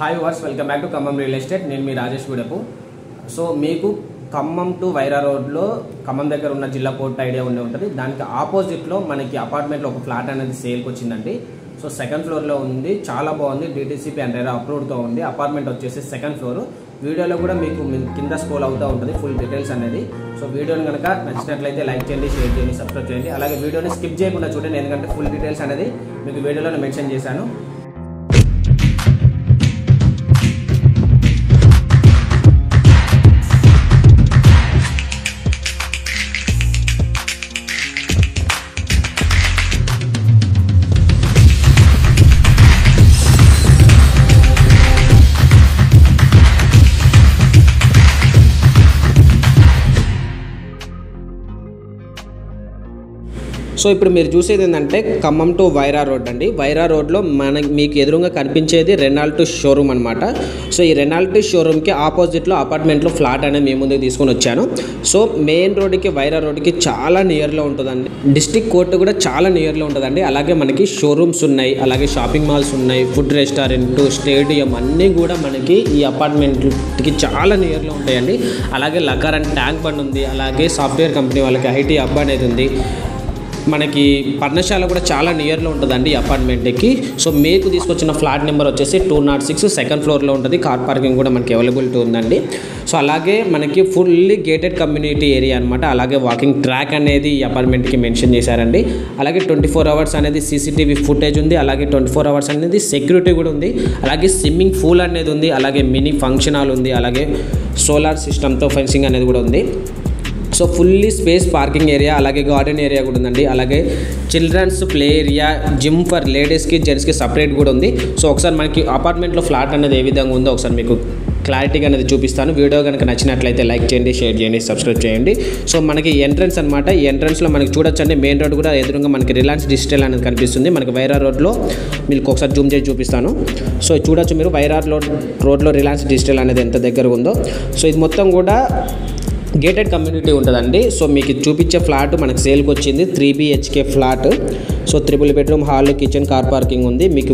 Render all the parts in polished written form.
Hi వర్స్ welcome back to Khammam real estate. నేను మీ రాజేష్ గుడెపు. సో మీకు ఖమ్మం టు వైరా రోడ్లో ఖమ్మం దగ్గర ఉన్న జిల్లా కోర్ట్ ఐడియా ఉండే ఉంటుంది. దానికి ఆపోజిట్లో మనకి అపార్ట్మెంట్లో ఒక ఫ్లాట్ అనేది సేల్కి వచ్చిందండి. సో సెకండ్ ఫ్లోర్లో ఉంది, చాలా బాగుంది, డిటిసిపి అండ్ రెరా అప్రూవ్డ్తో ఉంది. అపార్ట్మెంట్ వచ్చేసి సెకండ్ ఫ్లోర్. వీడియోలో కూడా మీకు కింద స్క్రోల్ అవుతూ ఉంటుంది ఫుల్ డీటెయిల్స్ అనేది. సో వీడియోని కనుక నచ్చినట్లయితే లైక్ చేయండి, షేర్ చేయండి, సబ్స్క్రైబ్ చేయండి. అలాగే వీడియోని స్కిప్ చేయకుండా చూడండి, ఎందుకంటే ఫుల్ డీటెయిల్స్ అనేది మీకు వీడియోలో మెన్షన్ చేశాను. సో ఇప్పుడు మీరు చూసేది ఏంటంటే ఖమ్మం టు వైరా రోడ్ అండి. వైరా రోడ్లో మీకు ఎదురుగా కనిపించేది రెనాల్ట్ షోరూమ్ అనమాట. సో ఈ రెనాల్ట్ షోరూమ్కి ఆపోజిట్లో అపార్ట్మెంట్లో ఫ్లాట్ అనేది మీ ముందుకు తీసుకొని వచ్చాను. సో మెయిన్ రోడ్కి వైరా రోడ్కి చాలా నియర్లో ఉంటుందండి. డిస్ట్రిక్ట్ కోర్టు కూడా చాలా నియర్లో ఉంటుందండి. అలాగే మనకి షోరూమ్స్ ఉన్నాయి, అలాగే షాపింగ్ మాల్స్ ఉన్నాయి, ఫుడ్ రెస్టారెంట్, స్టేడియం అన్నీ కూడా మనకి ఈ అపార్ట్మెంట్కి చాలా నియర్లో ఉంటాయండి. అలాగే లకార్ అండ్ ట్యాంక్ బండ్ ఉంది, అలాగే సాఫ్ట్వేర్ కంపెనీ వాళ్ళకి ఐటీ హబ్ అనేది ఉంది. మనకి పర్ణశాల కూడా చాలా నియర్లో ఉంటుందండి ఈ అపార్ట్మెంట్కి. సో మీకు తీసుకొచ్చిన ఫ్లాట్ నెంబర్ వచ్చేసి 206 సెకండ్ ఫ్లోర్లో ఉంటుంది. కార్ పార్కింగ్ కూడా మనకి అవైలబిలిటీ ఉందండి. సో అలాగే మనకి ఫుల్లీ గేటెడ్ కమ్యూనిటీ ఏరియా అనమాట. అలాగే వాకింగ్ ట్రాక్ అనేది ఈ అపార్ట్మెంట్కి మెన్షన్ చేశారండి. అలాగే 24 అవర్స్ అనేది సీసీటీవీ ఫుటేజ్ ఉంది. అలాగే 24 అవర్స్ అనేది సెక్యూరిటీ కూడా ఉంది. అలాగే స్విమ్మింగ్ పూల్ అనేది ఉంది. అలాగే మినీ ఫంక్షన్ హాల్ ఉంది. అలాగే సోలార్ సిస్టమ్తో ఫెన్సింగ్ అనేది కూడా ఉంది. So fully space parking area, అలాగే గార్డెన్ ఏరియా కూడా ఉందండి. అలాగే children's play area, gym for లేడీస్కి జెంట్స్కి సపరేట్ కూడా ఉంది. సో ఒకసారి మనకి అపార్ట్మెంట్లో ఫ్లాట్ అనేది ఏ విధంగా ఉందో ఒకసారి మీకు క్లారిటీగా అనేది చూపిస్తాను. వీడియో కనుక నచ్చినట్లయితే లైక్ చేయండి, షేర్ చేయండి, సబ్స్క్రైబ్ చేయండి. సో మనకి ఎంట్రన్స్ అనమాట. ఈ ఎంట్రన్స్లో మనకి చూడొచ్చండి, మెయిన్ రోడ్ కూడా ఎదురుగా మనకి రిలయన్స్ డిజిటల్ అనేది కనిపిస్తుంది. మనకి వైరా రోడ్లో మీకు ఒకసారి జూమ్ చేసి చూపిస్తాను. సో చూడొచ్చు మీరు వైరా రోడ్లో రిలయన్స్ డిజిటల్ అనేది ఎంత దగ్గర ఉందో. సో ఇది మొత్తం కూడా గేటెడ్ కమ్యూనిటీ ఉంటుందండి. సో మీకు చూపించే ఫ్లాట్ మనకు సేల్కి వచ్చింది 3 BHK flat. So 3 bedroom, hall, kitchen, car parking ఉంది. మీకు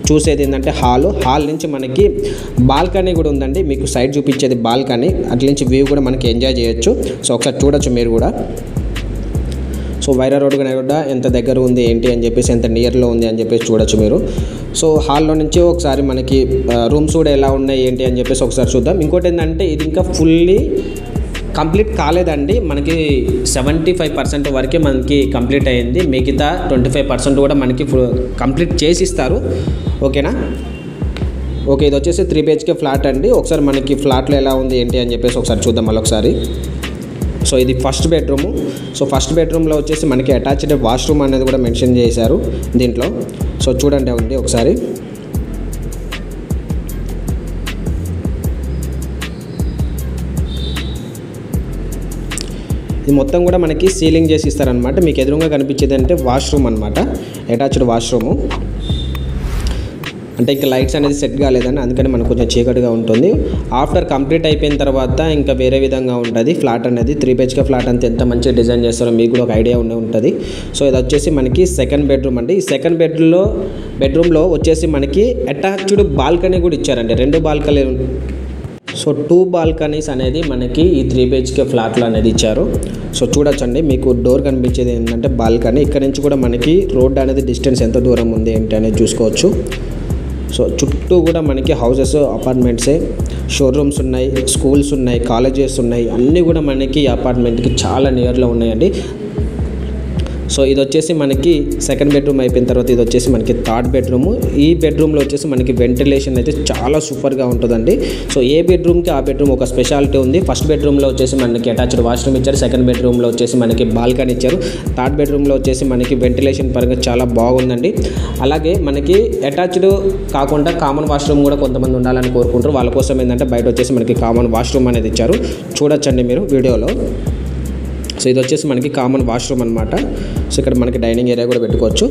చూసేది ఏంటంటే హాల్ నుంచి మనకి బాల్కనీ కూడా ఉందండి. మీకు సైడ్ చూపించేది బాల్కనీ, అట్ల నుంచి వ్యూ కూడా మనకి ఎంజాయ్ చేయొచ్చు. సో ఒకసారి చూడొచ్చు మీరు కూడా. సో వైరా రోడ్ కూడా ఎంత దగ్గర ఉంది ఏంటి అని చెప్పేసి, ఎంత నియర్లో ఉంది అని చెప్పేసి చూడొచ్చు మీరు. సో హాల్లో నుంచి ఒకసారి మనకి రూమ్స్ కూడా ఎలా ఉన్నాయి ఏంటి అని చెప్పేసి ఒకసారి చూద్దాం. ఇంకోటి ఏంటంటే ఇది ఇంకా ఫుల్లీ కంప్లీట్ కాలేదండి. మనకి 75% వరకే మనకి కంప్లీట్ అయ్యింది. మిగతా 25% కూడా మనకి కంప్లీట్ చేసిస్తారు. ఓకేనా? ఓకే, ఇది వచ్చేసి 3 BHK ఫ్లాట్ అండి. ఒకసారి మనకి ఫ్లాట్లో ఎలా ఉంది ఏంటి అని చెప్పేసి ఒకసారి చూద్దాం మళ్ళీ ఒకసారి. సో ఇది ఫస్ట్ బెడ్రూము. సో ఫస్ట్ బెడ్రూమ్లో వచ్చేసి మనకి అటాచ్డ్ వాష్రూమ్ అనేది కూడా మెన్షన్ చేశారు దీంట్లో. సో చూడండి అండి ఒకసారి. ఇది మొత్తం కూడా మనకి సీలింగ్ చేసి ఇస్తారనమాట. మీకు ఎదురుగా కనిపించేది అంటే వాష్రూమ్ అనమాట, అటాచ్డ్ వాష్రూము. అంటే ఇంకా లైట్స్ అనేది సెట్ కాలేదని, అందుకని మనకు కొంచెం చీకటిగా ఉంటుంది. ఆఫ్టర్ కంప్లీట్ అయిపోయిన తర్వాత ఇంకా వేరే విధంగా ఉంటుంది ఫ్లాట్ అనేది. 3 BHK ఫ్లాట్ అంతా ఎంత మంచిగా డిజైన్ చేస్తారో మీకు కూడా ఒక ఐడియా ఉంటుంది. సో ఇది వచ్చేసి మనకి సెకండ్ బెడ్రూమ్ అండి. ఈ సెకండ్ బెడ్రూమ్లో వచ్చేసి మనకి అటాచ్డ్ బాల్కనీ కూడా ఇచ్చారండి. 2 బాల్కనీ. సో 2 బాల్కనీస్ అనేది మనకి ఈ 3 BHK ఫ్లాట్లో అనేది ఇచ్చారు. సో చూడొచ్చండి, మీకు డోర్ కనిపించేది ఏంటంటే బాల్కనీ. ఇక్కడ నుంచి కూడా మనకి రోడ్ అనేది డిస్టెన్స్ ఎంత దూరం ఉంది ఏంటి అనేది చూసుకోవచ్చు. సో చుట్టూ కూడా మనకి హౌసెస్, అపార్ట్మెంట్సే, షోరూమ్స్ ఉన్నాయి, స్కూల్స్ ఉన్నాయి, కాలేజెస్ ఉన్నాయి, అన్నీ కూడా మనకి ఈ అపార్ట్మెంట్కి చాలా నియర్లో ఉన్నాయండి. సో ఇది వచ్చేసి మనకి సెకండ్ బెడ్రూమ్ అయిపోయిన తర్వాత ఇది వచ్చేసి మనకి థర్డ్ బెడ్రూము. ఈ బెడ్రూమ్లో వచ్చేసి మనకి వెంటిలేషన్ అయితే చాలా సూపర్గా ఉంటుందండి. సో ఏ బెడ్రూమ్కి ఆ బెడ్రూమ్ ఒక స్పెషాలిటీ ఉంది. ఫస్ట్ బెడ్రూమ్లో వచ్చేసి మనకి అటాచ్డ్ వాష్రూమ్ ఇచ్చారు. సెకండ్ బెడ్రూమ్లో వచ్చేసి మనకి బాల్కనీ ఇచ్చారు. థర్డ్ బెడ్రూమ్లో వచ్చేసి మనకి వెంటిలేషన్ పరంగా చాలా బాగుందండి. అలాగే మనకి అటాచ్డ్ కాకుండా కామన్ వాష్రూమ్ కూడా కొంతమంది ఉండాలని కోరుకుంటారు. వాళ్ళ కోసం ఏంటంటే బయట వచ్చేసి మనకి కామన్ వాష్రూమ్ అనేది ఇచ్చారు. చూడొచ్చండి మీరు వీడియోలో. సో ఇది వచ్చేసి మనకి కామన్ వాష్రూమ్ అనమాట. సో ఇక్కడ మనకి డైనింగ్ ఏరియా కూడా పెట్టుకోవచ్చు.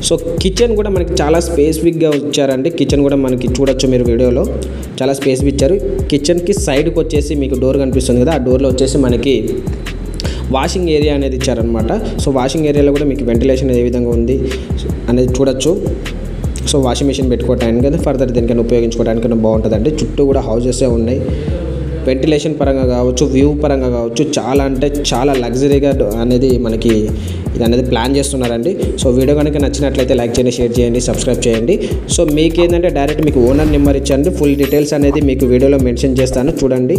సో కిచెన్ కూడా మనకి చాలా స్పెసిఫిక్గా ఇచ్చారండి. కిచెన్ కూడా మనకి చూడొచ్చు మీరు వీడియోలో, చాలా స్పేస్గా ఇచ్చారు. కిచెన్కి సైడ్కి వచ్చేసి మీకు డోర్ కనిపిస్తుంది కదా, ఆ డోర్లో వచ్చేసి మనకి వాషింగ్ ఏరియా అనేది ఇచ్చారనమాట. సో వాషింగ్ ఏరియాలో కూడా మీకు వెంటిలేషన్ ఏ విధంగా ఉంది అనేది చూడొచ్చు. సో వాషింగ్ మిషన్ పెట్టుకోవడానికి కదా ఫర్దర్ దేనికైనా ఉపయోగించుకోవడానికి బాగుంటుందండి. చుట్టూ కూడా హౌజెసే ఉన్నాయి. వెంటిలేషన్ పరంగా కావచ్చు, వ్యూ పరంగా కావచ్చు, చాలా అంటే చాలా లగ్జరీగా అనేది మనకి ఇది అనేది ప్లాన్ చేస్తున్నారండి. సో వీడియో కనుక నచ్చినట్లయితే లైక్ చేయండి, షేర్ చేయండి, సబ్స్క్రైబ్ చేయండి. సో మీకు ఏంటంటే డైరెక్ట్ మీకు ఓనర్ నెంబర్ ఇచ్చాను, ఫుల్ డీటెయిల్స్ అనేది మీకు వీడియోలో మెన్షన్ చేస్తాను చూడండి.